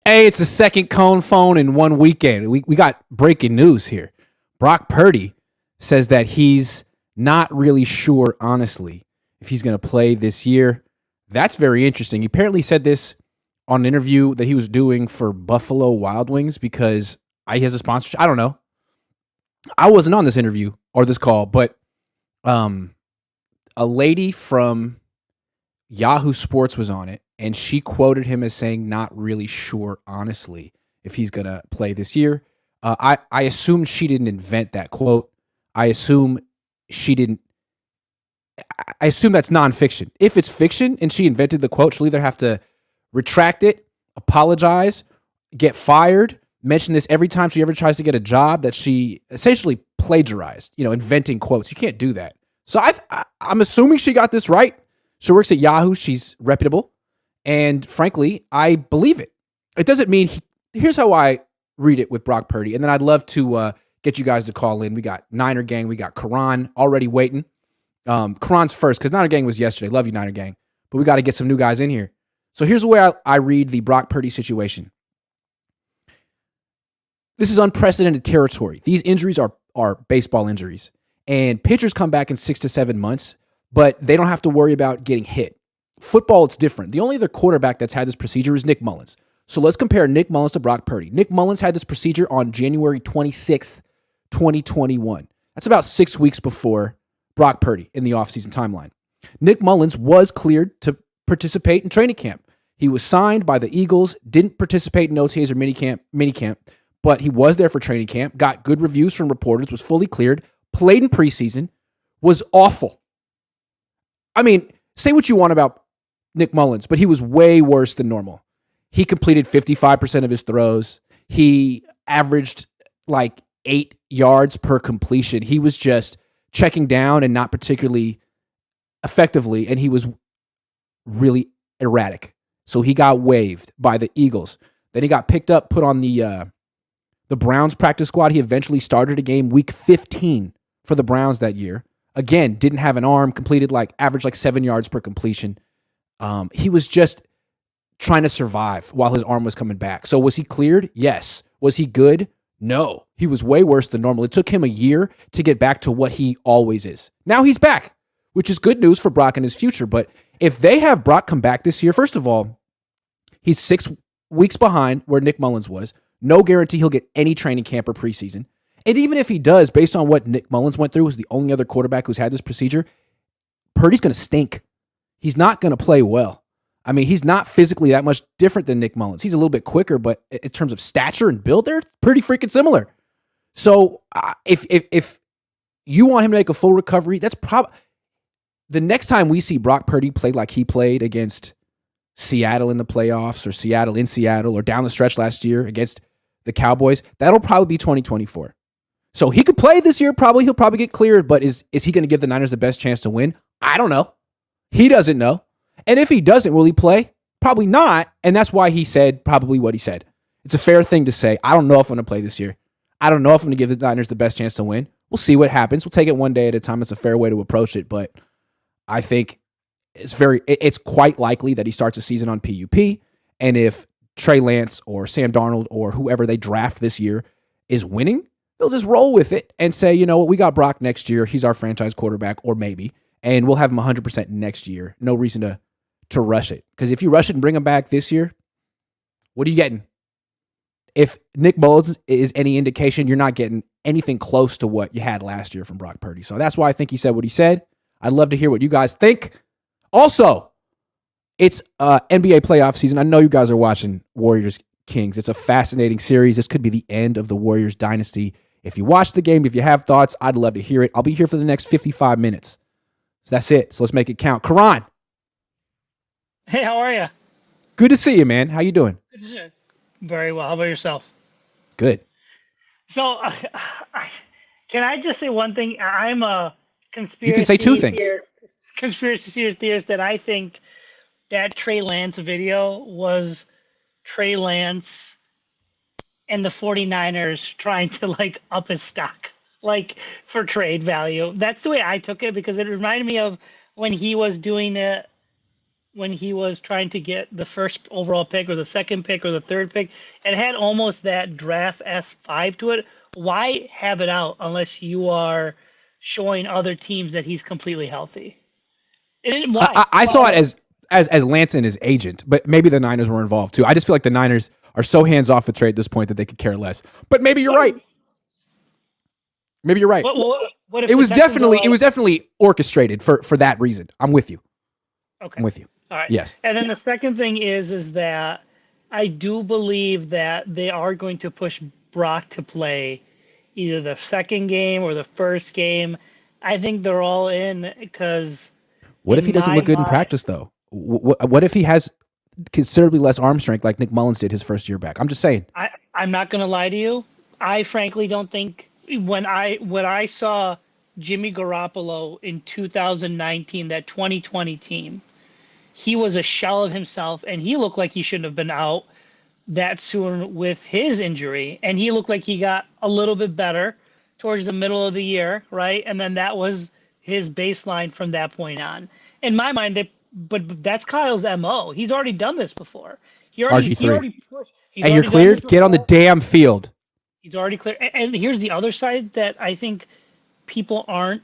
Hey, it's the second Cohn phone in one weekend. We got breaking news here. Brock Purdy says that he's not really sure, honestly, if he's going to play this year. That's very interesting. He apparently said this on an interview that he was doing for Buffalo Wild Wings because he has a sponsorship. I don't know. I wasn't on this interview or this call, but um, a lady from Yahoo Sports was on it, and she quoted him as saying, "Not really sure, honestly, if he's gonna play this year." I assume she didn't invent that quote. I assume she didn't. I assume that's nonfiction. If it's fiction and she invented the quote, she'll either have to retract it, apologize, get fired, mention this every time she ever tries to get a job that she essentially plagiarized. Inventing quotes. You can't do that. So I'm assuming she got this right. She works at Yahoo. She's reputable. And frankly, I believe it. It doesn't mean here's how I read it with Brock Purdy. And then I'd love to get you guys to call in. We got Niner Gang. We got Cohn already waiting. Cohhn's first because Niner Gang was yesterday. Love you, Niner Gang. But we got to get some new guys in here. So here's the way I read the Brock Purdy situation. This is unprecedented territory. These injuries are baseball injuries. And pitchers come back in 6 to 7 months, but they don't have to worry about getting hit. Football, it's different. The only other quarterback that's had this procedure is Nick Mullins. So let's compare Nick Mullins to Brock Purdy. Nick Mullins had this procedure on January 26th, 2021. That's about 6 weeks before Brock Purdy in the offseason timeline. Nick Mullins was cleared to participate in training camp. He was signed by the Eagles, didn't participate in OTAs or minicamp, but he was there for training camp, got good reviews from reporters, was fully cleared, played in preseason, was awful. I mean, say what you want about Nick Mullins, but he was way worse than normal. He completed 55% of his throws. He averaged like 8 yards per completion. He was just checking down and not particularly effectively, and he was really erratic. So he got waived by the Eagles. Then he got picked up, put on the Browns practice squad. He eventually started a game week 15 for the Browns that year. Again, didn't have an arm, averaged like 7 yards per completion. He was just trying to survive while his arm was coming back. So was he cleared? Yes. Was he good? No. He was way worse than normal. It took him a year to get back to what he always is. Now he's back, which is good news for Brock and his future. But if they have Brock come back this year, first of all, he's 6 weeks behind where Nick Mullins was. No guarantee he'll get any training camp or preseason. And even if he does, based on what Nick Mullins went through, was the only other quarterback who's had this procedure, Purdy's going to stink. He's not going to play well. I mean, he's not physically that much different than Nick Mullins. He's a little bit quicker, but in terms of stature and build, they're pretty freaking similar. So if you want him to make a full recovery, that's probably the next time we see Brock Purdy play like he played against Seattle in the playoffs or Seattle in Seattle or down the stretch last year against the Cowboys, that'll probably be 2024. So he could play this year. He'll probably get cleared, but is he going to give the Niners the best chance to win? I don't know. He doesn't know. And if he doesn't, will he play? Probably not. And that's why he said probably what he said. It's a fair thing to say. I don't know if I'm going to play this year. I don't know if I'm going to give the Niners the best chance to win. We'll see what happens. We'll take it one day at a time. It's a fair way to approach it. But I think it's quite likely that he starts a season on PUP. And if Trey Lance or Sam Darnold or whoever they draft this year is winning, they'll just roll with it and say, you know what, we got Brock next year. He's our franchise quarterback, or maybe. And we'll have him 100% next year. No reason to rush it. Because if you rush it and bring him back this year, what are you getting? If Nick Mullins is any indication, you're not getting anything close to what you had last year from Brock Purdy. So that's why I think he said what he said. I'd love to hear what you guys think. Also, it's NBA playoff season. I know you guys are watching Warriors Kings. It's a fascinating series. This could be the end of the Warriors dynasty. If you watch the game, if you have thoughts, I'd love to hear it. I'll be here for the next 55 minutes. So that's it. So let's make it count. Cohn. Hey, how are you? Good to see you, man. How you doing? Good to see you. Very well. How about yourself? Good. So, can I just say one thing? I'm a conspiracy. You can say two things. Conspiracy theorist that I think that Trey Lance video was Trey Lance and the 49ers trying to up his stock, for trade value. That's the way I took it because it reminded me of when he was doing it when he was trying to get the first overall pick or the second pick or the third pick. It had almost that draft S5 to it. Why have it out unless you are showing other teams that he's completely healthy? Why? I saw it as Lance and his agent, but maybe the Niners were involved too. I just feel like the Niners are so hands off the trade at this point that they could care less. But maybe you're right. Maybe you're right. What if it was definitely orchestrated for that reason. I'm with you. Okay. I'm with you. All right. Yes. And then the second thing is that I do believe that they are going to push Brock to play either the second game or the first game. I think they're all in because. What if he doesn't look good in practice, though? What if he has considerably less arm strength like Nick Mullins did his first year back? I'm just saying. I'm not going to lie to you. I frankly don't think when I saw Jimmy Garoppolo in 2019, that 2020 team, he was a shell of himself, and he looked like he shouldn't have been out that soon with his injury. And he looked like he got a little bit better towards the middle of the year, right? And then that was his baseline from that point on. In my mind, but that's Kyle's MO. He's already done this before. RG3. He already pushed. Hey, you're cleared? Get on the damn field. He's already clear. And here's the other side that I think people aren't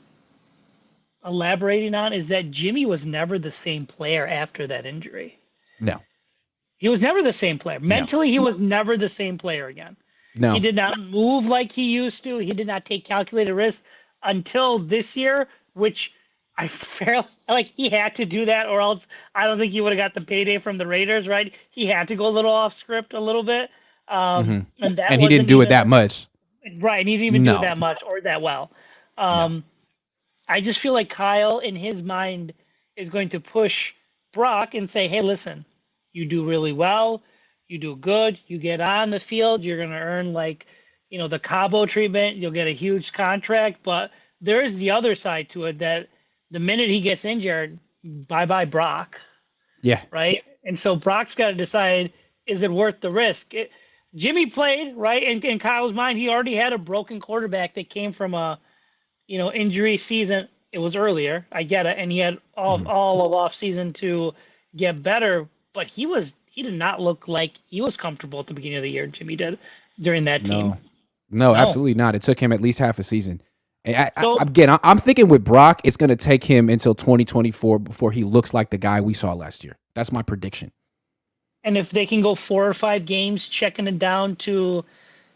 elaborating on is that Jimmy was never the same player after that injury. No. He was never the same player. Mentally, he was never the same player again. No. He did not move like he used to. He did not take calculated risks until this year, which I felt like he had to do that, or else I don't think he would have got the payday from the Raiders, right? He had to go a little off script a little bit. And he didn't do it that much. Right, and he didn't even do it that much or that well. I just feel like Kyle, in his mind, is going to push Brock and say, hey, listen, you do really well. You do good. You get on the field. You're going to earn, the Cabo treatment. You'll get a huge contract. But there is the other side to it that the minute he gets injured, bye-bye Brock. Yeah. Right? And so Brock's got to decide, is it worth the risk? Jimmy played, right? In Kyle's mind, he already had a broken quarterback that came from a injury season. It was earlier. I get it. And he had all of off season to get better, but he did not look like he was comfortable at the beginning of the year. Jimmy did during that team. No, absolutely not. It took him at least half a season. And I'm thinking with Brock, it's going to take him until 2024 before he looks like the guy we saw last year. That's my prediction. And if they can go 4 or 5 games, checking it down to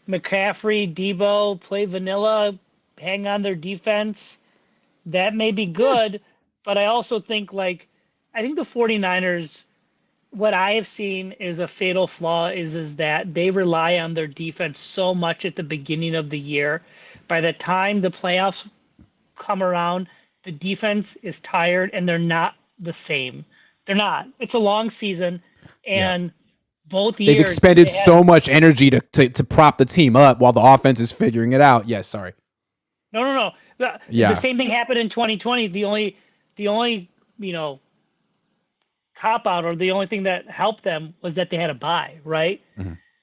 McCaffrey, Debo, play vanilla, hang on their defense, that may be good. But I also think, I think the 49ers, what I have seen is a fatal flaw is that they rely on their defense so much at the beginning of the year. By the time the playoffs come around, the defense is tired and they're not the same. They're not. It's a long season. And both years they've expended so much energy to prop the team up while the offense is figuring it out. Yes, sorry. No. The same thing happened in 2020. The only cop out, or the only thing that helped them was that they had a bye, right?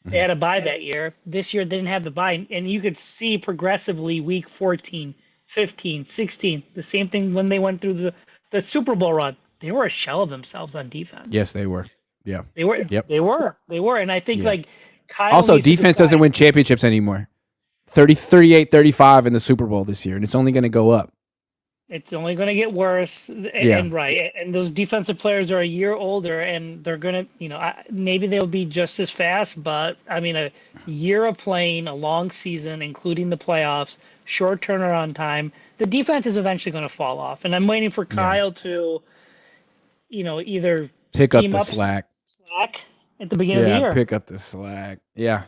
They had a bye that year. This year they didn't have the bye, and you could see progressively week 14, 15, 16. The same thing when they went through the Super Bowl run. They were a shell of themselves on defense. Yes, they were. Yeah. They were. Yep. They were. And I think Kyle also defense doesn't win championships anymore. 38-35 in the Super Bowl this year, and it's only going to go up. It's only going to get worse. And right. And those defensive players are a year older, and they're going to, maybe they'll be just as fast, but I mean, a year of playing, a long season, including the playoffs, short turnaround time, the defense is eventually going to fall off. And I'm waiting for Kyle to, either pick up the slack at the beginning of the year. Pick up the slack. Yeah.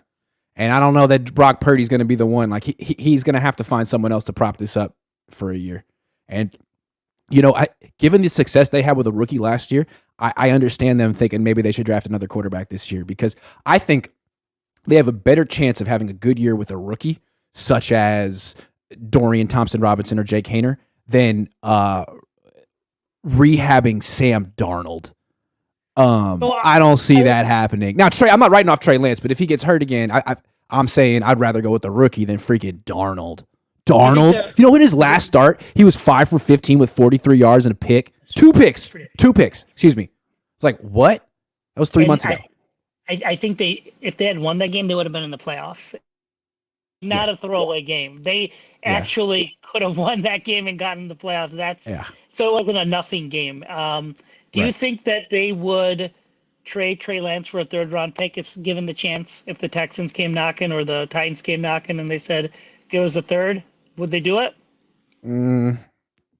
And I don't know that Brock Purdy's going to be the one. He's going to have to find someone else to prop this up for a year. And, given the success they had with a rookie last year, I understand them thinking maybe they should draft another quarterback this year, because I think they have a better chance of having a good year with a rookie, such as Dorian Thompson-Robinson or Jake Haener, than rehabbing Sam Darnold. I don't see that happening. Now, I'm not writing off Trey Lance, but if he gets hurt again, I'm saying I'd rather go with the rookie than freaking Darnold. In his last start, he was 5 for 15 with 43 yards and a pick. Two picks. Excuse me. It's It's like, what? That was 3 months ago. I think if they had won that game, they would have been in the playoffs. Not a throwaway game. They actually could have won that game and gotten the playoffs. So it wasn't a nothing game. Do you think that they would trade Trey Lance for a third-round pick if given the chance, if the Texans came knocking or the Titans came knocking and they said, give us a third? Would they do it?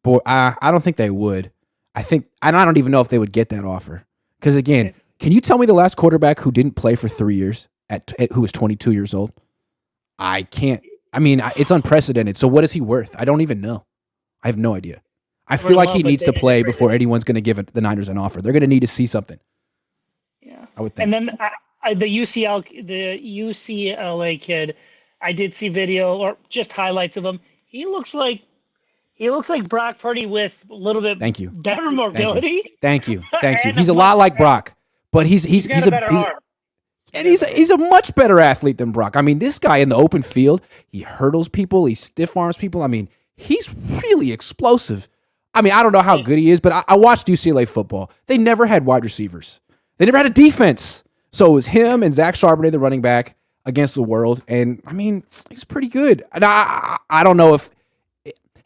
Boy, I don't think they would. I don't even know if they would get that offer. Because, again, can you tell me the last quarterback who didn't play for 3 years, who was 22 years old? I can't. I mean, it's unprecedented. So what is he worth? I don't even know. I have no idea. I feel like he needs to play before anyone's going to give the Niners an offer. They're going to need to see something. Yeah, I would think. And then the UCLA kid, I did see video or just highlights of him. He looks like Brock Purdy with a little bit better mobility. Thank you. He's a lot like Brock, but he's a better arm. And he's a much better athlete than Brock. I mean, this guy in the open field, he hurdles people, he stiff arms people. I mean, he's really explosive. I mean, I don't know how good he is, but I watched UCLA football. They never had wide receivers. They never had a defense. So it was him and Zach Charbonnet, the running back, against the world. And, I mean, he's pretty good. And I don't know if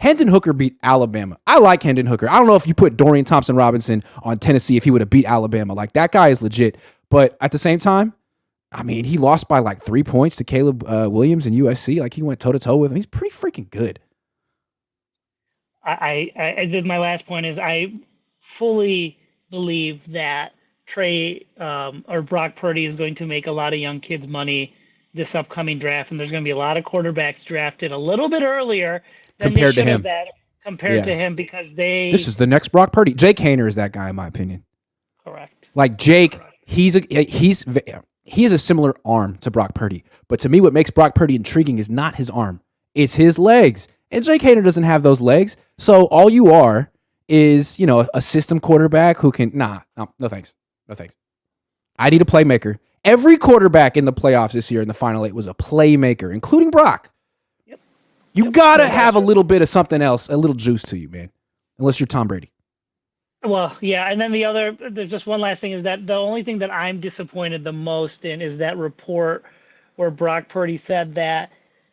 Hendon Hooker beat Alabama. I like Hendon Hooker. I don't know if you put Dorian Thompson-Robinson on Tennessee if he would have beat Alabama. Like, that guy is legit. But at the same time, I mean, he lost by like 3 points to Caleb Williams in USC. Like, he went toe-to-toe with him. He's pretty freaking good. I did. My last point is I fully believe that Trey or Brock Purdy is going to make a lot of young kids money this upcoming draft, and there's going to be a lot of quarterbacks drafted a little bit earlier than compared to him. To him, because this is the next Brock Purdy. Jake Haener is that guy, in my opinion. Correct. Like Jake, he has a similar arm to Brock Purdy, but to me, what makes Brock Purdy intriguing is not his arm; it's his legs. And Jake Haener doesn't have those legs, so all you are is, a system quarterback who can. No thanks. I need a playmaker. Every quarterback in the playoffs this year in the Final Eight was a playmaker, including Brock. Yep. You gotta have a little bit of something else, a little juice to you, man. Unless you're Tom Brady. Well, yeah, and then there's just one last thing, is that the only thing that I'm disappointed the most in is that report where Brock Purdy said that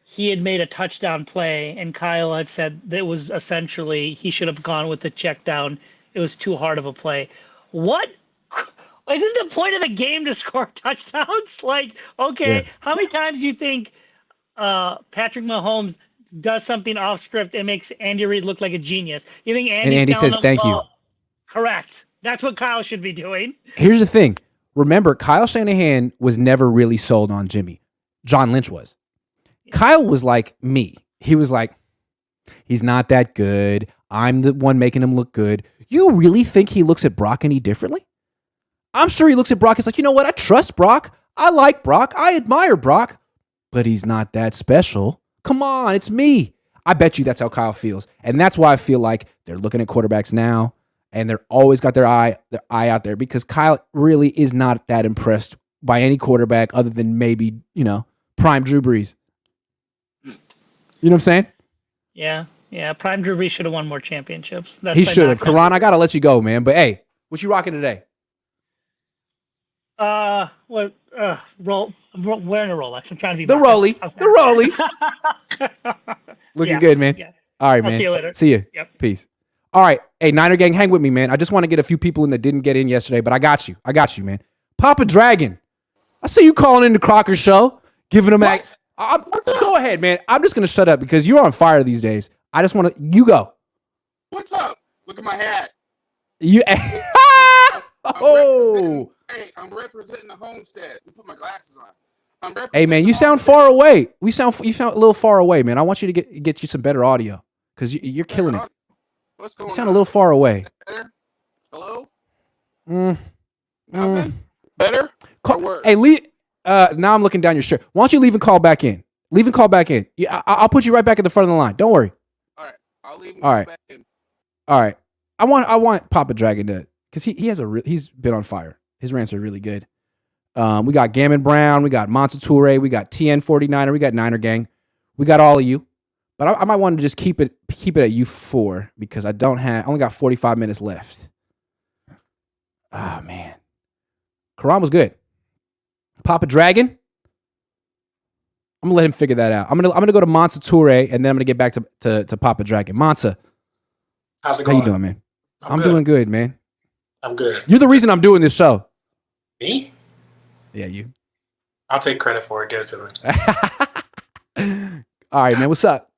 he had made a touchdown play, and Kyle had said that it was essentially he should have gone with the check down. It was too hard of a play. What? Isn't the point of the game to score touchdowns? Like, okay, How many times do you think Patrick Mahomes does something off script and makes Andy Reid look like a genius? You think Andy says thank you? Correct. That's what Kyle should be doing. Here's the thing. Remember, Kyle Shanahan was never really sold on Jimmy. John Lynch was. Kyle was like me. He was like, he's not that good. I'm the one making him look good. You really think he looks at Brock any differently? I'm sure he looks at Brock. He's like, you know what? I trust Brock. I like Brock. I admire Brock. But he's not that special. Come on, it's me. I bet you that's how Kyle feels. And that's why I feel like they're looking at quarterbacks now, and they're always got their eye out there, because Kyle really is not that impressed by any quarterback other than maybe, prime Drew Brees. You know what I'm saying? Yeah. Prime Drew Brees should have won more championships. He should have. Karan, I gotta let you go, man. But hey, what you rocking today? Wearing a Rolex. I'm trying to be the Rolly. Looking good, man. Yeah. All right, man. I'll see you later. See you. Yep. Peace. All right. Hey, Niner gang, hang with me, man. I just want to get a few people in that didn't get in yesterday, but I got you, man. Papa Dragon. I see you calling in the Crocker show, giving them go ahead, man. I'm just gonna shut up because you're on fire these days. I just want to. You go. What's up? Look at my hat. I'm representing the homestead. Let me put my glasses on. Hey, man, you sound far away. You sound a little far away, man. I want you to get you some better audio because you're killing it. What's going on? You sound a little far away. Better? Hello? Better? Hey, now I'm looking down your shirt. Why don't you leave and call back in? Yeah, I'll put you right back at the front of the line. Don't worry. All right. I'll leave and call back in. All right. I want Papa Dragon to, because he's been on fire. His rants are really good. We got Gammon Brown, we got Monsa Toure, we got TN49er, we got Niner Gang, we got all of you. But I might want to just keep it at you 4 because I only got 45 minutes left. Oh man, Cohn was good. Papa Dragon. I'm gonna let him figure that out. I'm gonna go to Monsa Toure, and then I'm gonna get back to Papa Dragon. Monsa, How's it how going? you doing, man? I'm good. doing good, man. I'm good. You're the reason I'm doing this show. Me? Yeah, you. I'll take credit for it. Give it to me. All right, man. What's up?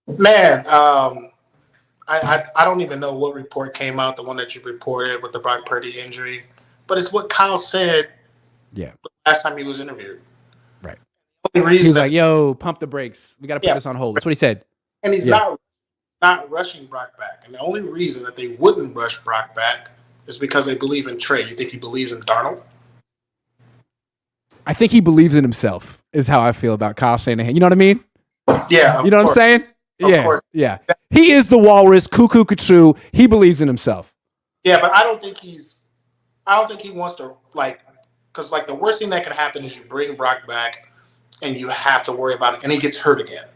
Man, I don't even know what report came out, the one that you reported with the Brock Purdy injury, but it's what Kyle said. Yeah. Last time he was interviewed. Right. The only reason He was like, "Yo, pump the brakes. We got to put this on hold." That's what he said. and he's not rushing Brock back. And the only reason that they wouldn't rush Brock back is because they believe in Trey. You think he believes in Darnold? I think he believes in himself. Is how I feel about Kyle Shanahan. You know what I mean? Yeah. You know what I'm saying? Of course. Yeah. He is the walrus, cuckoo, cuckoo. He believes in himself. Yeah, but I don't think he wants to, because the worst thing that could happen is you bring Brock back and you have to worry about it and he gets hurt again.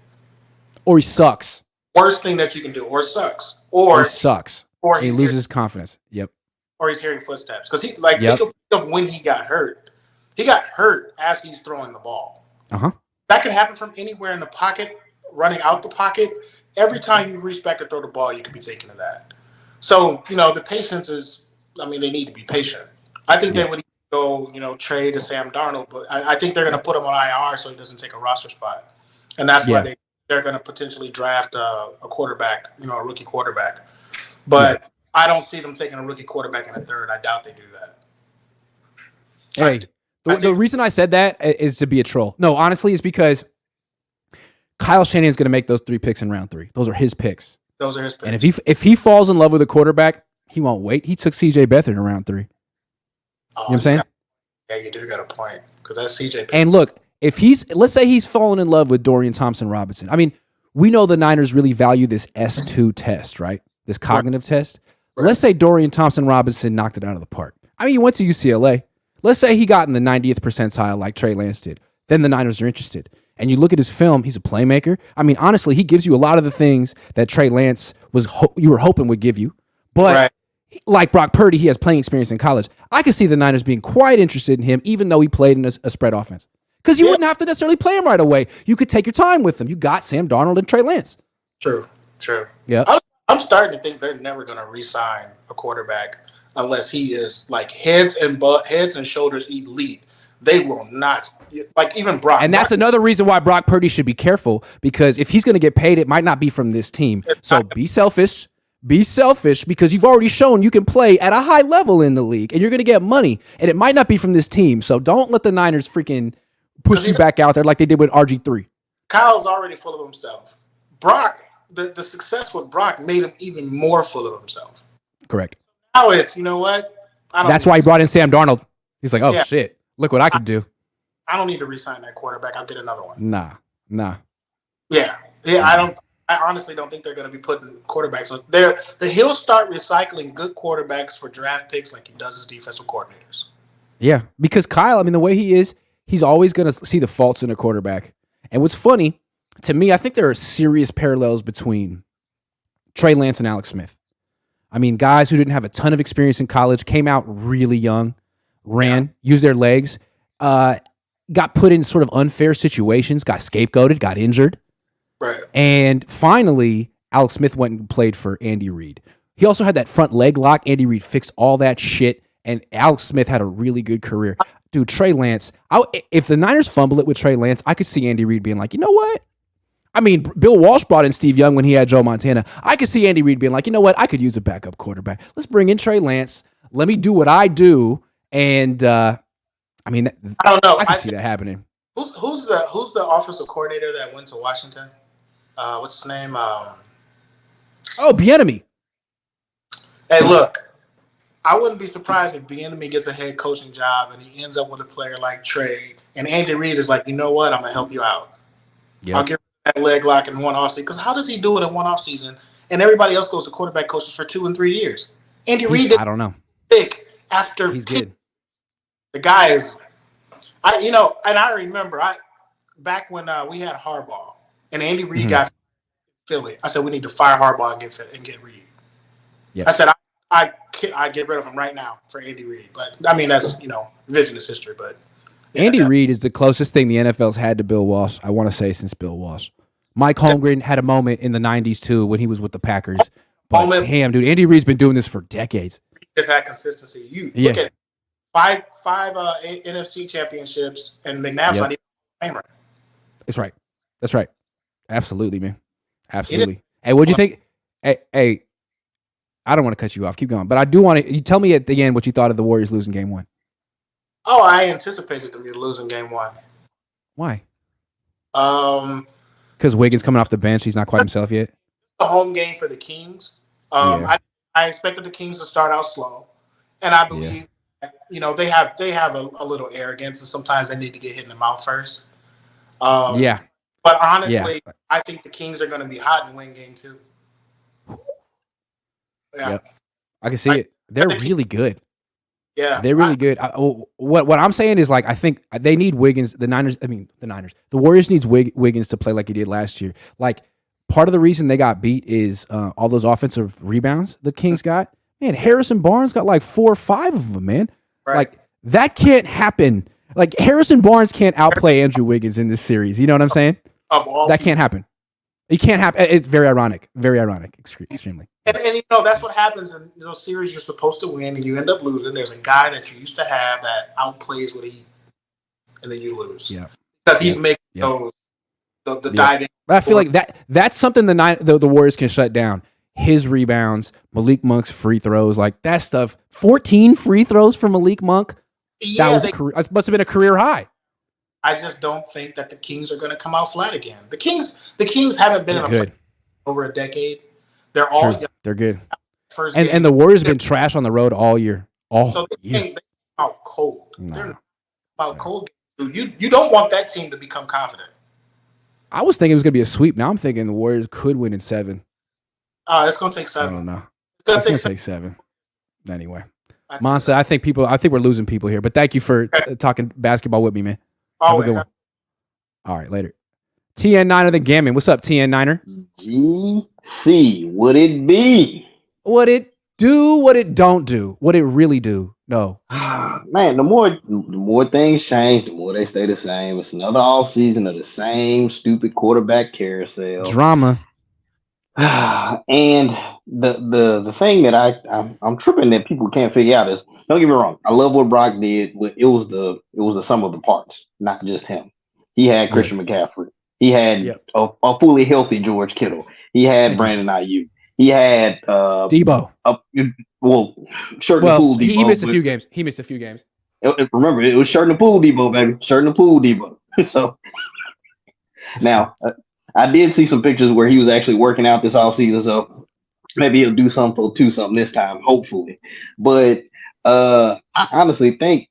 Or he sucks. Worst thing that you can do, or sucks. Or he sucks. Or he loses confidence. Yep. Or he's hearing footsteps. Because think of when he got hurt. He got hurt as he's throwing the ball. Uh-huh. That could happen from anywhere in the pocket, running out the pocket. Every time you reach back to throw the ball, you could be thinking of that. So, the patience is, they need to be patient. I think they would go, trade to Sam Darnold, but I think they're going to put him on IR so he doesn't take a roster spot. And that's why they're going to potentially draft a quarterback, a rookie quarterback. But I don't see them taking a rookie quarterback in the third. I doubt they do that. Hey, the reason I said that is to be a troll. No, honestly, it's because Kyle Shanahan's going to make those 3 picks in round 3. Those are his picks. And if he falls in love with a quarterback, he won't wait. He took C.J. Beathard in round 3. You know what I'm saying? Yeah, you do got a point because that's C.J. Beathard. And look, let's say he's fallen in love with Dorian Thompson-Robinson. We know the Niners really value this S2 test, right? This cognitive test. Right. Let's say Dorian Thompson-Robinson knocked it out of the park. He went to UCLA. Let's say he got in the 90th percentile like Trey Lance did. Then the Niners are interested. And you look at his film, he's a playmaker. Honestly, he gives you a lot of the things that Trey Lance you were hoping would give you. But like Brock Purdy, he has playing experience in college. I could see the Niners being quite interested in him, even though he played in a spread offense. Because you wouldn't have to necessarily play him right away. You could take your time with him. You got Sam Darnold and Trey Lance. True. Yeah. I'm starting to think they're never going to re-sign a quarterback unless he is heads and shoulders elite. They will not, even Brock. And that's another reason why Brock Purdy should be careful, because if he's going to get paid, it might not be from this team. So be selfish. Be selfish, because you've already shown you can play at a high level in the league and you're going to get money, and it might not be from this team. So don't let the Niners freaking push you back out there like they did with RG3. Kyle's already full of himself. Brock, the success with Brock made him even more full of himself. Correct. Now it's, you know what? That's why he brought in Sam Darnold. He's like, shit, look what I could do. I don't need to re-sign that quarterback. I'll get another one. Nah. Yeah. I honestly don't think they're going to be putting quarterbacks on there. He'll start recycling good quarterbacks for draft picks like he does his defensive coordinators. Yeah, because Kyle, the way he is, he's always going to see the faults in a quarterback. And what's funny, to me, I think there are serious parallels between Trey Lance and Alex Smith. Guys who didn't have a ton of experience in college, came out really young, used their legs, got put in sort of unfair situations, got scapegoated, got injured. Right. And finally, Alex Smith went and played for Andy Reid. He also had that front leg lock. Andy Reid fixed all that shit, and Alex Smith had a really good career. Dude, Trey Lance, if the Niners fumble it with Trey Lance, I could see Andy Reid being like, you know what? Bill Walsh brought in Steve Young when he had Joe Montana. I could see Andy Reid being like, you know what? I could use a backup quarterback. Let's bring in Trey Lance. Let me do what I do. And, I don't know. I can see that happening. Who's the offensive coordinator that went to Washington? What's his name? Bieniemy. Hey, look, I wouldn't be surprised if Bieniemy gets a head coaching job and he ends up with a player like Trey, and Andy Reid is like, you know what? I'm gonna help you out. Yep. I'll give him that leg lock in one offseason. Because how does he do it in one offseason? And everybody else goes to quarterback coaches for 2 and 3 years. Andy Reid, I don't know. Pick after he's good. The guy is, and I remember back when we had Harbaugh. And Andy Reid got Philly. I said we need to fire Harbaugh and get Reid. Yep. I said I get rid of him right now for Andy Reid. But I mean, that's revisionist history. But yeah, Andy Reid is the closest thing the NFL's had to Bill Walsh, I want to say, since Bill Walsh. Mike Holmgren had a moment in the 90s, too, when he was with the Packers. But damn, dude, Andy Reid's been doing this for decades. Just had consistency. You look at five NFC championships, and McNabb's not even a famer. That's right. Absolutely, man. Absolutely. Hey, what'd you think? Hey, I don't want to cut you off. Keep going. But I do want to – you tell me at the end what you thought of the Warriors losing game 1. Oh, I anticipated them losing game 1. Why? Because Wiggins coming off the bench. He's not quite himself yet. A home game for the Kings. I expected the Kings to start out slow, and I believe they have a little arrogance, and sometimes they need to get hit in the mouth first. But honestly, I think the Kings are going to be hot and win game 2. Yeah, yep. I can see it. They're really good. Yeah, they're really good. What I'm saying is, like, I think they need Wiggins. The Warriors needs Wiggins to play like he did last year. Like, part of the reason they got beat is all those offensive rebounds the Kings got. Man, Harrison Barnes got like 4 or 5 of them, man. Right. Like, that can't happen. Like, Harrison Barnes can't outplay Andrew Wiggins in this series. You know what I'm saying? That can't happen. It can't happen. It's very ironic. Very ironic. Extremely. And that's what happens in those series you're supposed to win and you end up losing. There's a guy that you used to have that outplays what he, and then you lose. Yeah, because he's making those the diving. But I feel like that's something the Warriors can shut down. His rebounds, Malik Monk's free throws, like that stuff. 14 free throws for Malik Monk. Yeah, that must have been a career high. I just don't think that the Kings are going to come out flat again. The Kings haven't been in a play over a decade. They're all young. They're good. And the Warriors have been trash on the road all year. So they're out cold. No. They're out cold. You don't want that team to become confident. I was thinking it was going to be a sweep. Now I'm thinking the Warriors could win in 7. It's going to take 7. I don't know. It's going to take 7. Anyway, Monsa, I think we're losing people here. But thank you for talking basketball with me, man. Always. Have a good one. All right, later. TN Niner the Gammon. What's up, TN Niner? GC, would it be? What it do, what it don't do, what it really do. No. Man, the more things change, the more they stay the same. It's another offseason of the same stupid quarterback carousel. Drama. And the thing that I'm tripping that people can't figure out is, don't get me wrong, I love what Brock did. It was the sum of the parts, not just him. He had Christian McCaffrey. He had a fully healthy George Kittle. He had Brandon Ayuk. He had Debo. Shirt in the pool Debo. He missed a few games. Remember, it was shirt in the pool Debo, baby. Shirt in the pool Debo. So now I did see some pictures where he was actually working out this offseason. So maybe he'll do something this time, hopefully. But I honestly think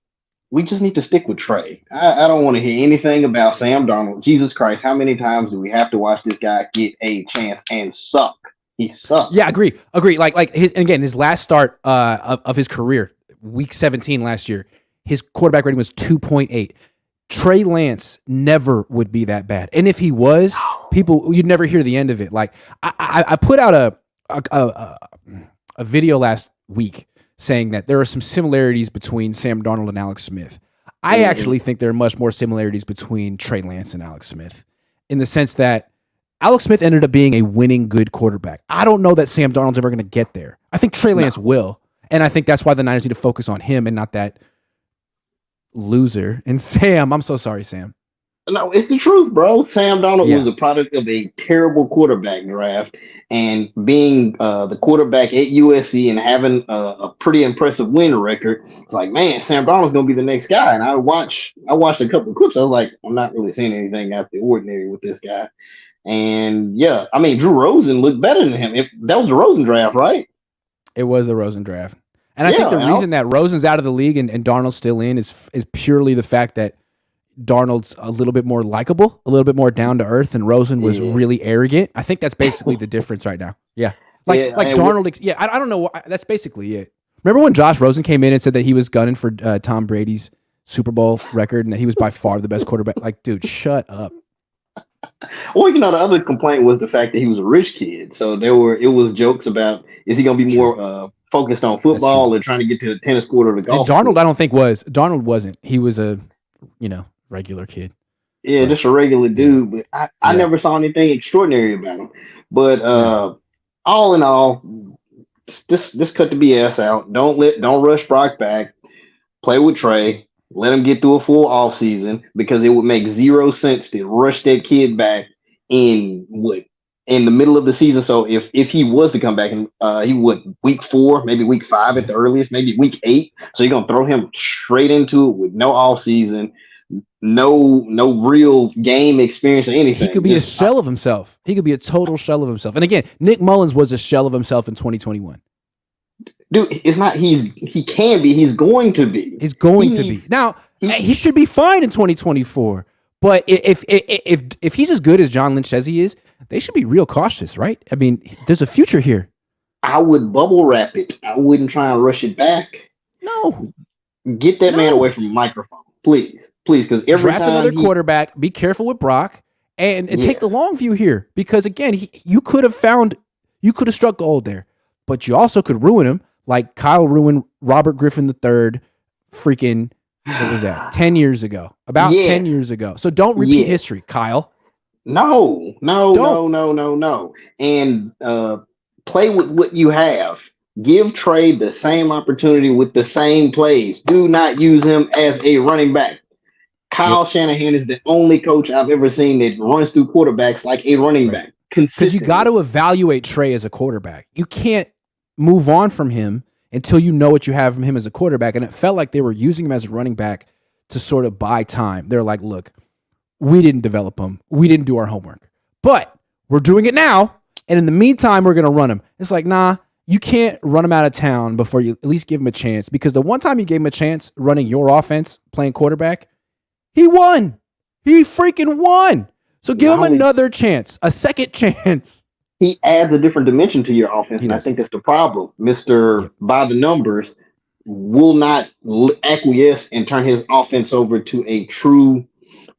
we just need to stick with Trey. I don't want to hear anything about Sam Darnold. Jesus Christ, how many times do we have to watch this guy get a chance and suck? He sucks. Yeah, agree. Like his last start of his career, week 17 last year, his quarterback rating was 2.8. Trey Lance never would be that bad, and if he was, you'd never hear the end of it. Like I put out a video last week saying that there are some similarities between Sam Darnold and Alex Smith. I actually think there are much more similarities between Trey Lance and Alex Smith, in the sense that Alex Smith ended up being a winning good quarterback. I don't know that Sam Darnold's ever going to get there. I think Trey Lance will, and I think that's why the Niners need to focus on him and not that loser. And Sam, I'm so sorry, Sam. No, it's the truth, bro. Sam Darnold was a product of a terrible quarterback draft, and being the quarterback at USC and having a pretty impressive win record. It's like, man, Sam Darnold's gonna be the next guy. And I watched a couple of clips. I was like, I'm not really seeing anything out of the ordinary with this guy. And yeah, I mean, Drew Rosen looked better than him. That was the Rosen draft, right? It was the Rosen draft. And I think the reason that Rosen's out of the league and Darnold's still in is purely the fact that Darnold's a little bit more likable, a little bit more down to earth, and Rosen was really arrogant. I think that's basically the difference right now. Yeah. Like Darnold. I don't know. That's basically it. Remember when Josh Rosen came in and said that he was gunning for Tom Brady's Super Bowl record and that he was by far the best quarterback? Like, dude, shut up. Well, the other complaint was the fact that he was a rich kid. So it was jokes about, is he going to be more focused on football or trying to get to the tennis court or the golf. And Darnold, court. I don't think was. Darnold wasn't. He was a, regular kid. Yeah, But, just a regular dude. But I never saw anything extraordinary about him. But all in all, just cut the BS out. Don't rush Brock back. Play with Trey. Let him get through a full off season, because it would make zero sense to rush that kid back in the middle of the season. So if he was to come back, he would week 4, maybe week 5 at the earliest, maybe week 8. So you're gonna throw him straight into it with no off season, no real game experience or anything. He could be a shell of himself. He could be a total shell of himself. And again, Nick Mullins was a shell of himself in 2021. Dude, it's not. He can be. He's going to be. He's going to be. Now, he should be fine in 2024. But if he's as good as John Lynch says he is, they should be real cautious, right? I mean, there's a future here. I would bubble wrap it. I wouldn't try and rush it back. No. Get that man away from the microphone, please, because every draft time another quarterback. Be careful with Brock, and take the long view here, because again, you could have struck gold there, but you also could ruin him. Like Kyle ruined Robert Griffin III, freaking, what was that, 10 years ago? About 10 years ago. So don't repeat history, Kyle. No. And play with what you have. Give Trey the same opportunity with the same plays. Do not use him as a running back. Kyle Shanahan is the only coach I've ever seen that runs through quarterbacks like a running back. Because you got to evaluate Trey as a quarterback. You can't move on from him until you know what you have from him as a quarterback. And it felt like they were using him as a running back to sort of buy time. They're like, look, we didn't develop him. We didn't do our homework. But we're doing it now. And in the meantime, we're going to run him. It's like, nah, you can't run him out of town before you at least give him a chance. Because the one time you gave him a chance running your offense, playing quarterback, he won. He freaking won. So give him another chance, a second chance. He adds a different dimension to your offense, and I think that's the problem. Mr. By the Numbers will not acquiesce and turn his offense over to a true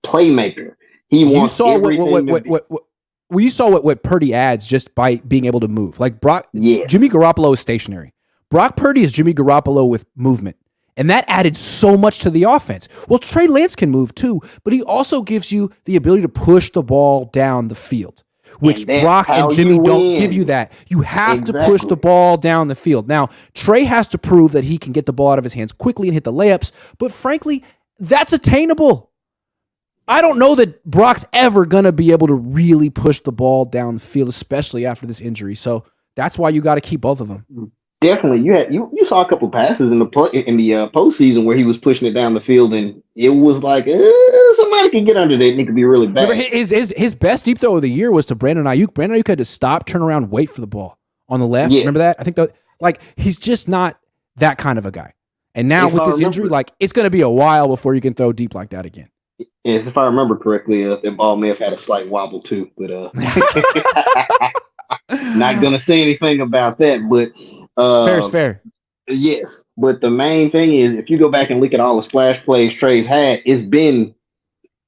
playmaker. He wants you saw what Purdy adds just by being able to move. Like Jimmy Garoppolo is stationary. Brock Purdy is Jimmy Garoppolo with movement. And that added so much to the offense. Well, Trey Lance can move too, but he also gives you the ability to push the ball down the field, which Brock and Jimmy don't give you that. You have to push the ball down the field. Now, Trey has to prove that he can get the ball out of his hands quickly and hit the layups, but frankly, that's attainable. I don't know that Brock's ever going to be able to really push the ball down the field, especially after this injury. So that's why you got to keep both of them. Definitely, you saw a couple passes in the postseason where he was pushing it down the field, and it was like somebody could get under that and it could be really bad. Remember, his best deep throw of the year was to Brandon Ayuk. Brandon Ayuk had to stop, turn around, wait for the ball on the left. Yes. Remember that? I think he's just not that kind of a guy. And now with this injury, it's going to be a while before you can throw deep like that again. Yes, if I remember correctly, that ball may have had a slight wobble too, but not going to say anything about that. But fair is fair. Yes, but the main thing is, if you go back and look at all the splash plays Trey's had, it's been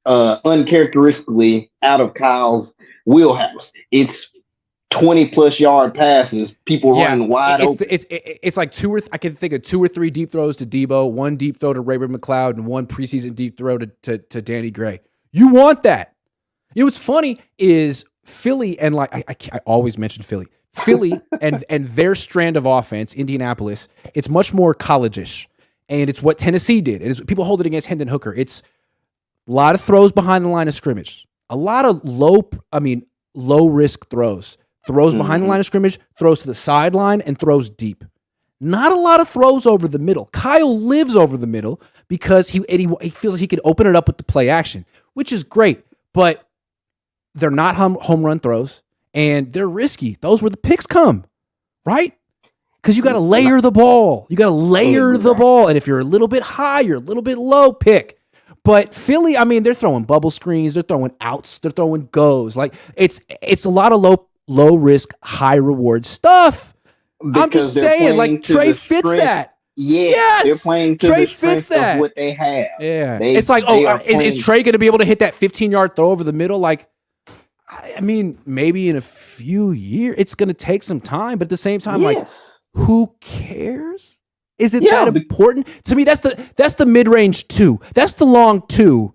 uncharacteristically out of Kyle's wheelhouse. It's 20+ yard passes, people running wide open. It's like I can think of 2 or 3 deep throws to Debo, 1 deep throw to Raymond McLeod, and 1 preseason deep throw to Danny Gray. You want that. You know what's funny is Philly, and I always mention Philly and their strand of offense, Indianapolis, it's much more college-ish. And it's what Tennessee did. And it's people hold it against Hendon Hooker. It's a lot of throws behind the line of scrimmage. A lot of low risk throws. Throws behind the line of scrimmage, throws to the sideline, and throws deep. Not a lot of throws over the middle. Kyle lives over the middle because he feels like he can open it up with the play action, which is great. But they're not home run throws, and they're risky. Those where the picks come, right? Because you got to layer the ball. You got to layer the ball. And if you're a little bit high, you're a little bit low, pick. But Philly, they're throwing bubble screens. They're throwing outs. They're throwing goes. Like it's a lot of low risk, high reward stuff. Because I'm just saying, Trey fits that. Yes, they're playing to Trey the fits that. Of what they have. Yeah, it's like, is Trey going to be able to hit that 15-yard throw over the middle? Maybe in a few years. It's going to take some time, but at the same time, who cares? Is it Yeah, that important? To me, that's the mid-range 2. That's the long 2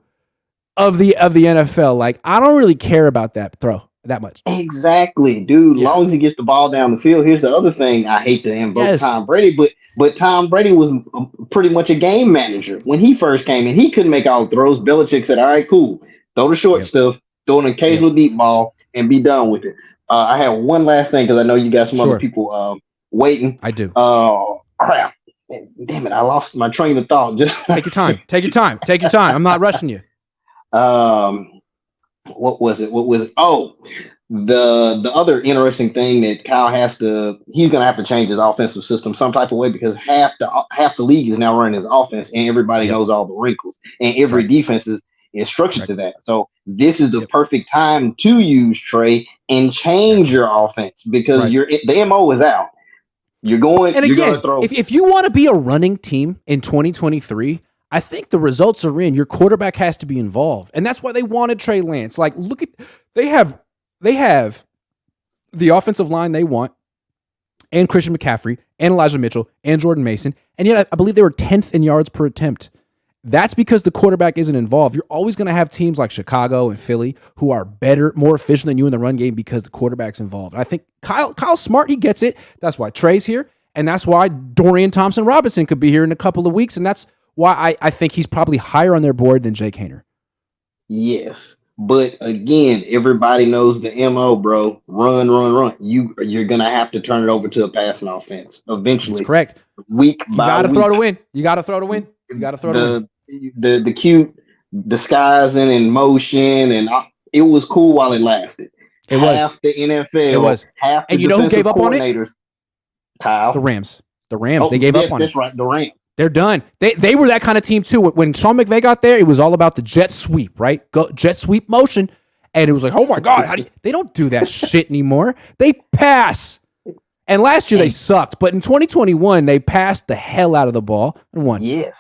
of the NFL. Like, I don't really care about that throw that much. exactly, dude. Yeah. Long as he gets the ball down the field. Here's the other thing. I hate to invoke Yes. Tom Brady, but Tom Brady was pretty much a game manager when he first came in. He couldn't make all the throws. Belichick said, "All right, cool. Throw the short stuff, throw an occasional deep ball, and be done with it." I have one last thing because I know you got some other people waiting. I do. Crap. Damn it! I lost my train of thought. Just take your time. Take your time. Take your time. I'm not rushing you. What was it? Oh, the other interesting thing that Kyle he's gonna have to change his offensive system some type of way because half the league is now running his offense and everybody knows all the wrinkles and every defense is structured to that. So this is the perfect time to use Trey and change your offense because the MO is out. You're going and again, you're throw. If you want to be a running team in 2023, I think the results are in. Your quarterback has to be involved. And that's why they wanted Trey Lance. Like, look at they have the offensive line they want, and Christian McCaffrey, and Elijah Mitchell, and Jordan Mason. And yet I believe they were 10th in yards per attempt. That's because the quarterback isn't involved. You're always going to have teams like Chicago and Philly who are better, more efficient than you in the run game because the quarterback's involved. I think Kyle's smart. He gets it. That's why Trey's here. And that's why Dorian Thompson-Robinson could be here in a couple of weeks. And that's why I think he's probably higher on their board than Jake Haener. Yes. But again, everybody knows the MO, bro. Run. You're going to have to turn it over to a passing offense eventually. That's correct. Week you by gotta week. Throw to win. You got to throw to win. You got to throw to win. The cute disguising and motion, and it was cool while it lasted. Half the NFL. It was. Half the and you know who gave up on it? Kyle. The Rams. They gave up on it. That's right. The Rams. They're done. They were that kind of team too. When Sean McVay got there, it was all about the jet sweep, right? Jet sweep motion. And it was like, oh my God, they don't do that shit anymore. They pass. And last year they sucked. But in 2021, they passed the hell out of the ball and won. Yes.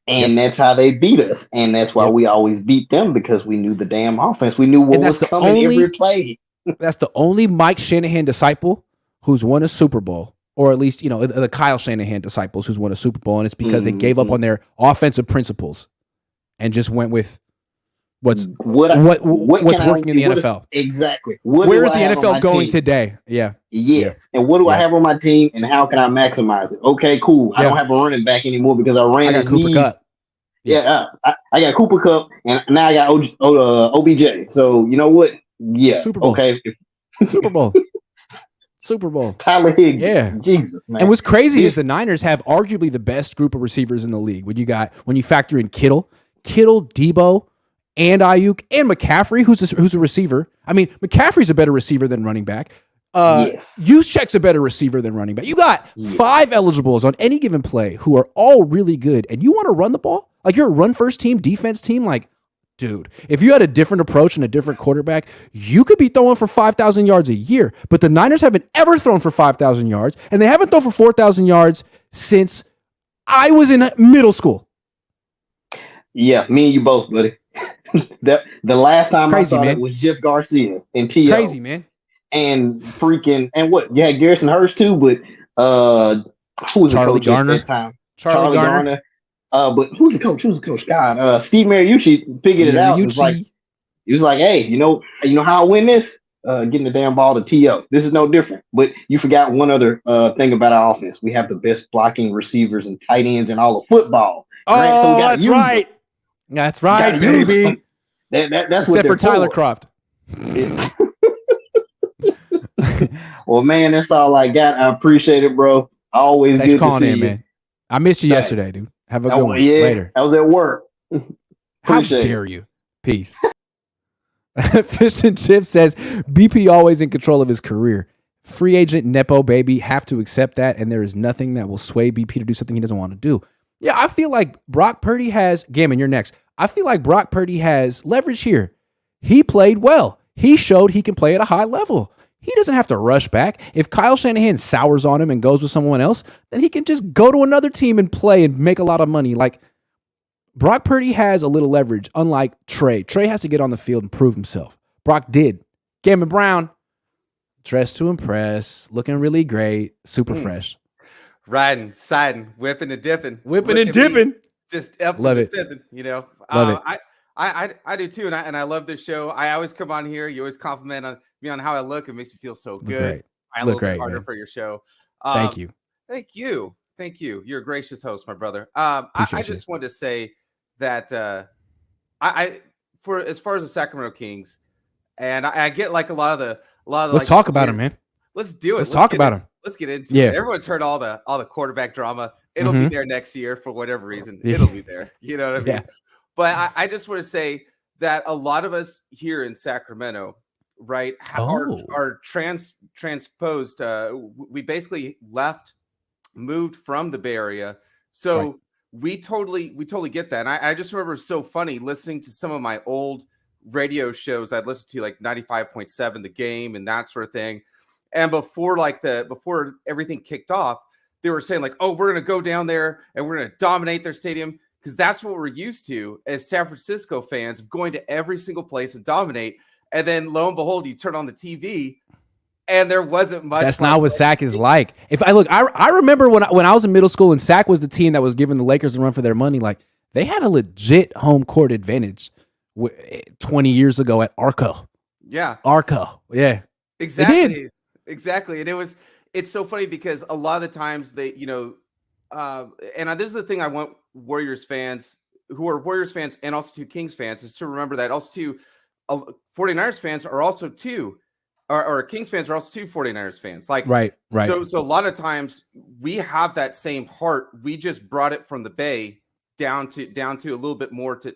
And that's how they beat us. And that's why we always beat them because we knew the damn offense. We knew what was coming every play. That's the only Mike Shanahan disciple who's won a Super Bowl. Or at least, the Kyle Shanahan disciples who's won a Super Bowl. And it's because they gave up on their offensive principles and just went with what's working in the NFL. Exactly. Where is the NFL going today? Yeah. Yes. And what do I have on my team and how can I maximize it? Okay, cool. I don't have a running back anymore because I got Cooper Kupp. Yeah, I got Cooper Kupp and now I got OBJ. So you know what? Yeah. Super Bowl. Okay. Super Bowl. Tyler Higbee. Yeah. Jesus, man. And what's crazy is the Niners have arguably the best group of receivers in the league. When you factor in Kittle, Debo, and Ayuk, and McCaffrey, who's a receiver. I mean, McCaffrey's a better receiver than running back. Juszczyk's a better receiver than running back. You got 5 eligibles on any given play who are all really good, and you want to run the ball? Like, you're a run-first team, defense team? Like, dude, if you had a different approach and a different quarterback, you could be throwing for 5,000 yards a year. But the Niners haven't ever thrown for 5,000 yards, and they haven't thrown for 4,000 yards since I was in middle school. Yeah, me and you both, buddy. The last time Crazy, I saw man. it was Jeff Garcia and T.O. Crazy, man. And what? You had Garrison Hurst too, but who was Charlie the coach Garner. at that time? Charlie Garner. But who's the coach? God, Steve Mariucci figured it out. He was like, hey, you know how I win this? Getting the damn ball to T.O. This is no different. But you forgot one other thing about our offense. We have the best blocking receivers and tight ends in all of football. Oh, that's right. That's right, baby. That's except for Tyler Croft. Yeah. Well, man, that's all I got. I appreciate it, bro. Always Thanks good calling to see in, you, man. I missed you yesterday, dude. Have a good one. Yeah, later. I was at work. How dare you? Peace. Fish and Chip says BP always in control of his career. Free agent Nepo baby have to accept that, and there is nothing that will sway BP to do something he doesn't want to do. Yeah, I feel like Brock Purdy has Gammon, you're next. I feel like Brock Purdy has leverage here. He played well. He showed he can play at a high level. He doesn't have to rush back. If Kyle Shanahan sours on him and goes with someone else, then he can just go to another team and play and make a lot of money. Like, Brock Purdy has a little leverage, unlike Trey. Trey has to get on the field and prove himself. Brock did. Gammon Brown, dressed to impress, looking really great, super fresh. riding, siding, whipping and dipping, Whipping Look and at me, dipping. just up Love with it. the stepping. Love it. I do too, and I love this show. I always come on here. You always compliment me on how I look. It makes me feel so Look good. great. Try a Look little bit great, harder man. for your show. Thank you. Thank you. Thank you. You're a gracious host, my brother. I Appreciate you. just wanted to say that I for as far as the Sacramento Kings, and I get like a lot of the Let's like, talk about weird- him, man. Let's do it. Let's talk get about it. him. Let's get into Yeah. it. Everyone's heard all the quarterback drama. It'll be Mhm. there next year for whatever reason. Yeah. It'll be there. You know what I mean? Yeah. But I just want to say that a lot of us here in Sacramento, right, are transposed. We basically moved from the Bay Area, so Right. we totally get that. And I just remember it's so funny listening to some of my old radio shows I'd listen to, like 95.7 The Game and that sort of thing. And before everything kicked off, they were saying like, oh, we're going to go down there and we're going to dominate their stadium, because that's what we're used to as San Francisco fans, of going to every single place and dominate. And then lo and behold, you turn on the TV and there wasn't much. That's not what Sac is like. I remember when I was in middle school and Sac was the team that was giving the Lakers a run for their money. Like, they had a legit home court advantage 20 years ago at Arco. Yeah. Arco. Yeah. Exactly. Exactly. And it's so funny because a lot of the times they, and this is the thing I want Warriors fans who are Warriors fans and also two Kings fans is to remember that also too, 49ers fans are also two, or Kings fans are also two 49ers fans. Like, Right. So a lot of times we have that same heart. We just brought it from the Bay down to a little bit more to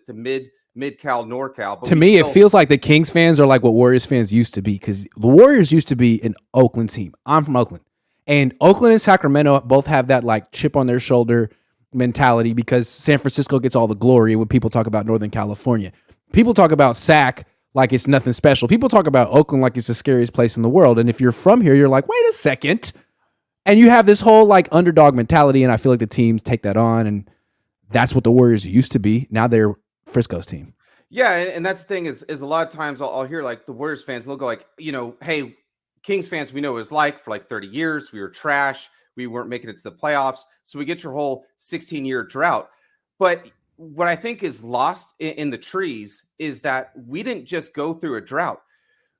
mid-cal, NorCal. But to me, it feels like the Kings fans are like what Warriors fans used to be, because the Warriors used to be an Oakland team. I'm from Oakland. And Oakland and Sacramento both have that like chip on their shoulder mentality, because San Francisco gets all the glory when people talk about Northern California. People talk about Sac like it's nothing special. People talk about Oakland like it's the scariest place in the world. And if you're from here, you're like, wait a second. And you have this whole like underdog mentality, and I feel like the teams take that on, and that's what the Warriors used to be. Now they're Frisco's team. Yeah, and that's the thing is a lot of times I'll hear like the Warriors fans, they'll go like, hey, Kings fans, we know what it's like for like 30 years. We were trash. We weren't making it to the playoffs. So we get your whole 16-year drought. But what I think is lost in the trees is that we didn't just go through a drought.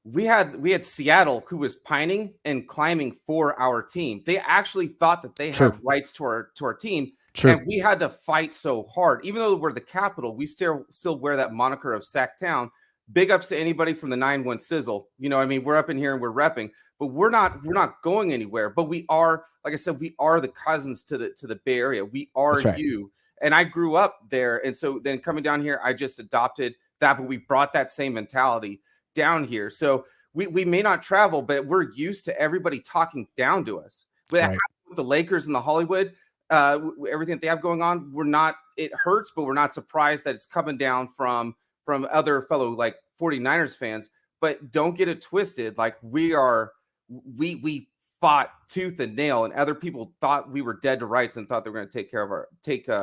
We had Seattle, who was pining and climbing for our team. They actually thought that they had rights to our team. True. And we had to fight so hard. Even though we're the capital, we still wear that moniker of Sac Town. Big ups to anybody from the 9-1 Sizzle. We're up in here and we're repping, but we're not going anywhere. But we are, like I said, we are the cousins to the Bay Area. We are you. And I grew up there. And so then coming down here, I just adopted that, but we brought that same mentality down here. So we may not travel, but we're used to everybody talking down to us. With the Lakers and the Hollywood, everything that they have going on, it hurts, but we're not surprised that it's coming down from other fellow like 49ers fans. But don't get it twisted. Like, we fought tooth and nail, and other people thought we were dead to rights and thought they were going to take care of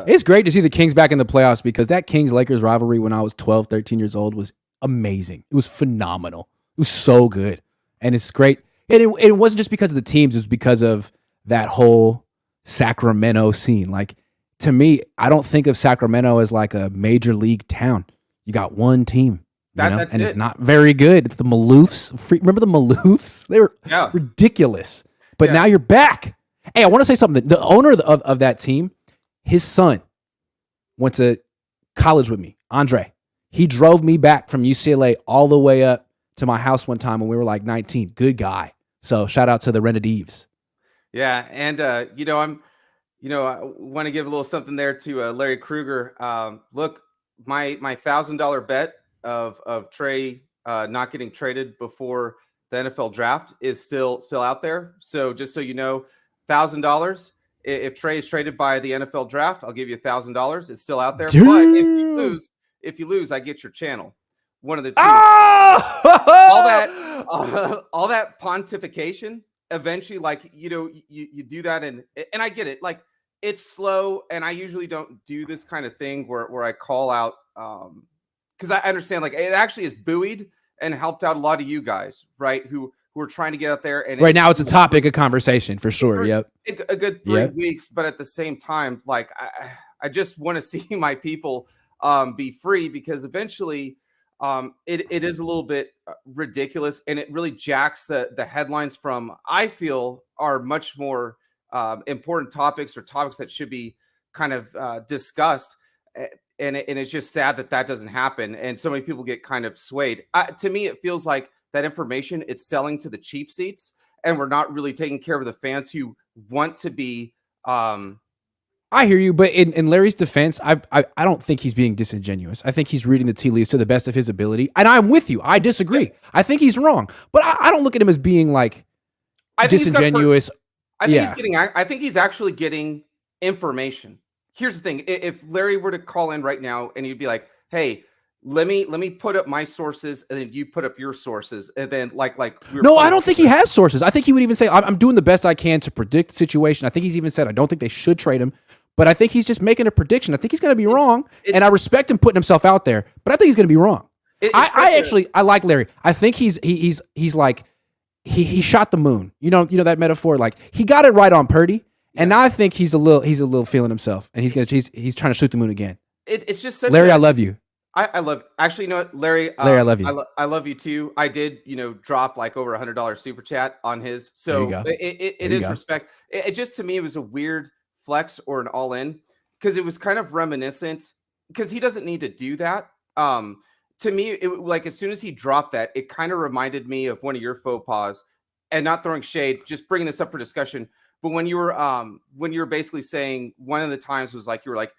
It's great to see the Kings back in the playoffs, because that Kings-Lakers rivalry when I was 12, 13 years old was amazing. It was phenomenal. It was so good. And it's great. And it wasn't just because of the teams. It was because of that whole Sacramento scene. Like, to me, I don't think of Sacramento as like a major league town. You got one team, and it's not very good. It's the Maloofs. Remember the Maloofs? They were ridiculous. But now you're back. Hey, I want to say something. The owner of that team, his son went to college with me, Andre. He drove me back from UCLA all the way up to my house one time when we were like 19. Good guy. So shout out to the Renadives. Yeah, and I want to give a little something there to Larry Krueger. Look, my $1,000 bet of Trey not getting traded before the NFL draft is still out there. So just so you know, $1,000. If Trey is traded by the NFL draft, I'll give you $1,000. It's still out there. Damn. But if you lose, I get your channel. One of the two. Oh! all that pontification. Eventually, like, you do that, and I get it. Like, it's slow, and I usually don't do this kind of thing where I call out, because I understand, like, it actually has buoyed and helped out a lot of you guys, right? Who who are trying to get out there. And right now it's a topic of conversation for sure. Yep. A good 3 weeks, but at the same time, like I just want to see my people be free, because eventually it is a little bit ridiculous, and it really jacks the headlines from, I feel, are much more important topics, or topics that should be kind of discussed. And it's just sad that doesn't happen, and so many people get kind of swayed. To me, it feels like that information, it's selling to the cheap seats, and we're not really taking care of the fans who want to be. I hear you, but in Larry's defense, I don't think he's being disingenuous. I think he's reading the tea leaves to the best of his ability, and I'm with you. I disagree. Yeah. I think he's wrong, but I don't look at him as being like disingenuous. I think he's actually getting information. Here's the thing: if Larry were to call in right now and he'd be like, "Hey, let me put up my sources, and then you put up your sources," and then no, I don't think he has sources. I think he would even say, "I'm doing the best I can to predict the situation." I think he's even said, "I don't think they should trade him," but I think he's just making a prediction. I think he's going to be wrong, and I respect him putting himself out there, but I think he's going to be wrong. I like Larry. I think he's like he shot the moon. You know that metaphor. Like, he got it right on Purdy. And now I think he's a little feeling himself, and he's trying to shoot the moon again. It's just such Larry, I love you. I love, actually, you know what, Larry, I love you. I love you too. I did, drop like over $100 super chat on his. So it is respect. It just, to me, it was a weird flex or an all in, because it was kind of reminiscent, because he doesn't need to do that. To me, like, as soon as he dropped that, it kind of reminded me of one of your faux pas, and not throwing shade, just bringing this up for discussion. But when you were basically saying, one of the times was like, you were like,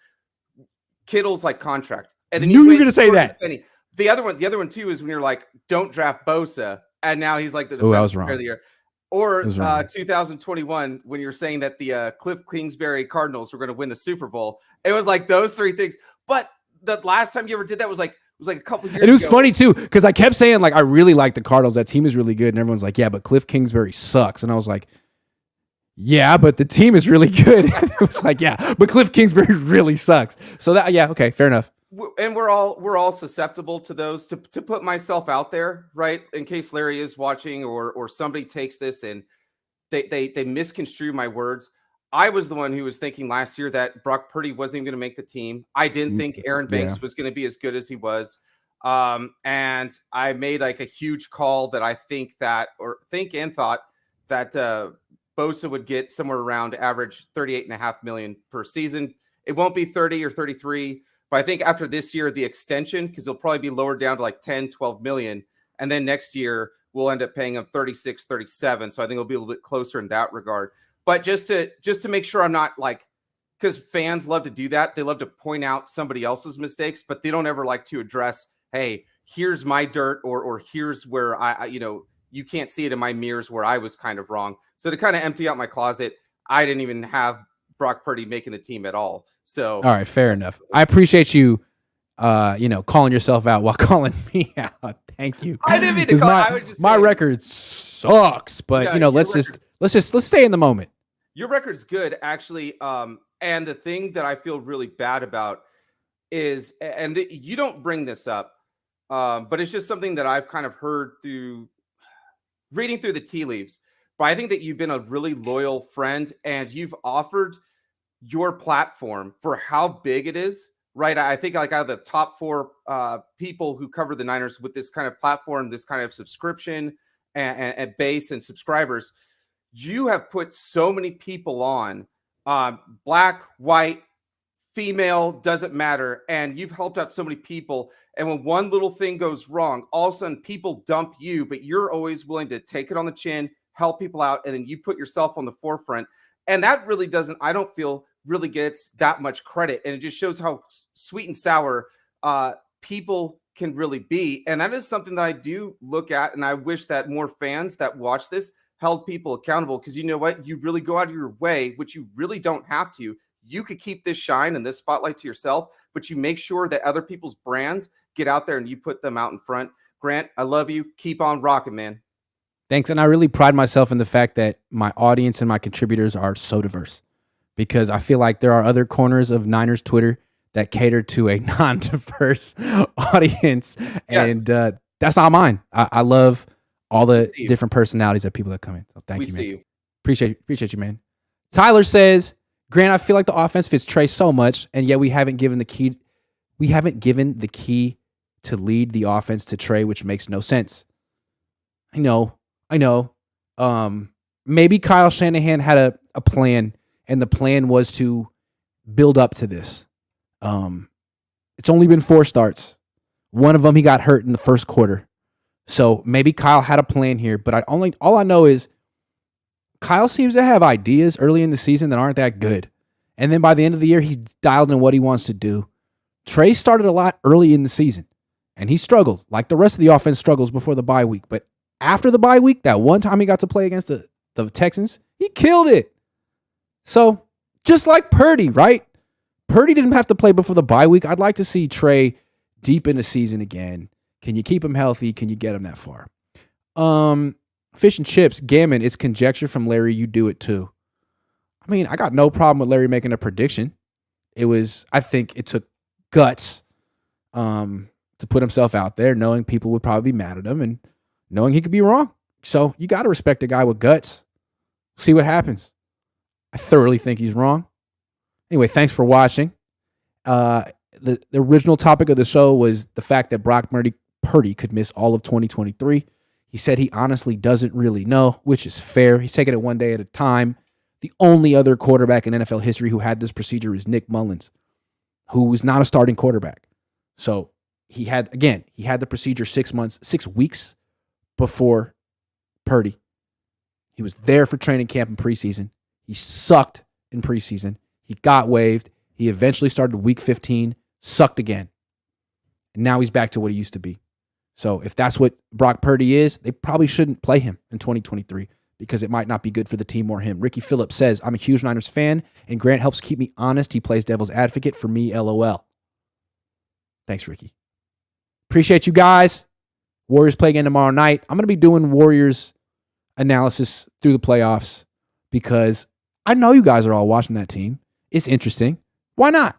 Kittle's like contract, and then you were going to say that. The other one too is when you're like, don't draft Bosa, and now he's like the defensive player of the year. Or 2021, when you're saying that the Cliff Kingsbury Cardinals were going to win the Super Bowl. It was like those three things. But the last time you ever did that was like a couple years ago. And it was funny too, because I kept saying, like, I really like the Cardinals. That team is really good, and everyone's like, yeah, but Cliff Kingsbury sucks, and I was like, yeah, but the team is really good. It was like, yeah, but Cliff Kingsbury really sucks. So that, yeah, okay, fair enough. And we're all susceptible to those. To put myself out there, right, in case Larry is watching, or somebody takes this and they misconstrue my words. I was the one who was thinking last year that Brock Purdy wasn't even going to make the team. I didn't think Aaron Banks was going to be as good as he was. And I made like a huge call that I thought that Bosa would get somewhere around average $38.5 million per season. It won't be 30 or 33, but I think after this year, the extension, because it'll probably be lowered down to like 10, 12 million. And then next year we'll end up paying him 36, 37. So I think it'll be a little bit closer in that regard. But just to make sure I'm not like, because fans love to do that. They love to point out somebody else's mistakes, but they don't ever like to address, hey, here's my dirt, or here's where I you can't see it in my mirrors where I was kind of wrong. So to kind of empty out my closet, I didn't even have Brock Purdy making the team at all. So all right, fair enough. I appreciate you, calling yourself out while calling me out. Thank you. I didn't mean to call. My record sucks, but let's stay in the moment. Your record's good, actually. And the thing that I feel really bad about is, you don't bring this up, but it's just something that I've kind of heard through reading through the tea leaves. But I think that you've been a really loyal friend, and you've offered your platform for how big it is, right? I think like out of the top 4 people who cover the Niners with this kind of platform, this kind of subscription and base and subscribers, you have put so many people on, black, white, female, doesn't matter. And you've helped out so many people. And when one little thing goes wrong, all of a sudden people dump you, but you're always willing to take it on the chin, help people out, and then you put yourself on the forefront. And that really doesn't, I don't feel, really gets that much credit. And it just shows how sweet and sour people can really be. And that is something that I do look at. And I wish that more fans that watch this held people accountable, because you know what? You really go out of your way, which you really don't have to. You could keep this shine and this spotlight to yourself, but you make sure that other people's brands get out there and you put them out in front. Grant, I love you. Keep on rocking, man. Thanks. And I really pride myself in the fact that my audience and my contributors are so diverse, because I feel like there are other corners of Niners Twitter that cater to a non-diverse audience. Yes. And that's not mine. I love all We the see you. different personalities of people that come in. So thank We you, see man. you. Appreciate you, man. Tyler says, Grant, I feel like the offense fits Trey so much, and yet we haven't given the key to lead the offense to Trey, which makes no sense. I know. Maybe Kyle Shanahan had a plan, and the plan was to build up to this. It's only been 4 starts. One of them he got hurt in the first quarter. So maybe Kyle had a plan here, but all I know is Kyle seems to have ideas early in the season that aren't that good. And then by the end of the year, he's dialed in what he wants to do. Trey started a lot early in the season, and he struggled like the rest of the offense struggles before the bye week. But after the bye week, that one time he got to play against the Texans, he killed it. So just like Purdy, right? Purdy didn't have to play before the bye week. I'd like to see Trey deep in the season again. Can you keep him healthy? Can you get him that far? Fish and chips, Gammon, it's conjecture from Larry. You do it too. I mean, I got no problem with Larry making a prediction. I think it took guts to put himself out there, knowing people would probably be mad at him and knowing he could be wrong. So you got to respect a guy with guts. See what happens. I thoroughly think he's wrong. Anyway, thanks for watching. The original topic of the show was the fact that Brock Purdy could miss all of 2023. He said he honestly doesn't really know, which is fair. He's taking it one day at a time. The only other quarterback in NFL history who had this procedure is Nick Mullins, who was not a starting quarterback. So he had the procedure 6 weeks before Purdy. He was there for training camp and preseason. He sucked in preseason. He got waived. He eventually started week 15, sucked again. And now he's back to what he used to be. So if that's what Brock Purdy is, they probably shouldn't play him in 2023 because it might not be good for the team or him. Ricky Phillips says, I'm a huge Niners fan, and Grant helps keep me honest. He plays devil's advocate for me, LOL. Thanks, Ricky. Appreciate you guys. Warriors play again tomorrow night. I'm going to be doing Warriors analysis through the playoffs because I know you guys are all watching that team. It's interesting. Why not?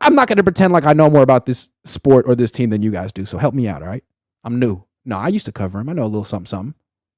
I'm not going to pretend like I know more about this sport or this team than you guys do, so help me out, all right? I'm new. No, I used to cover him. I know a little something.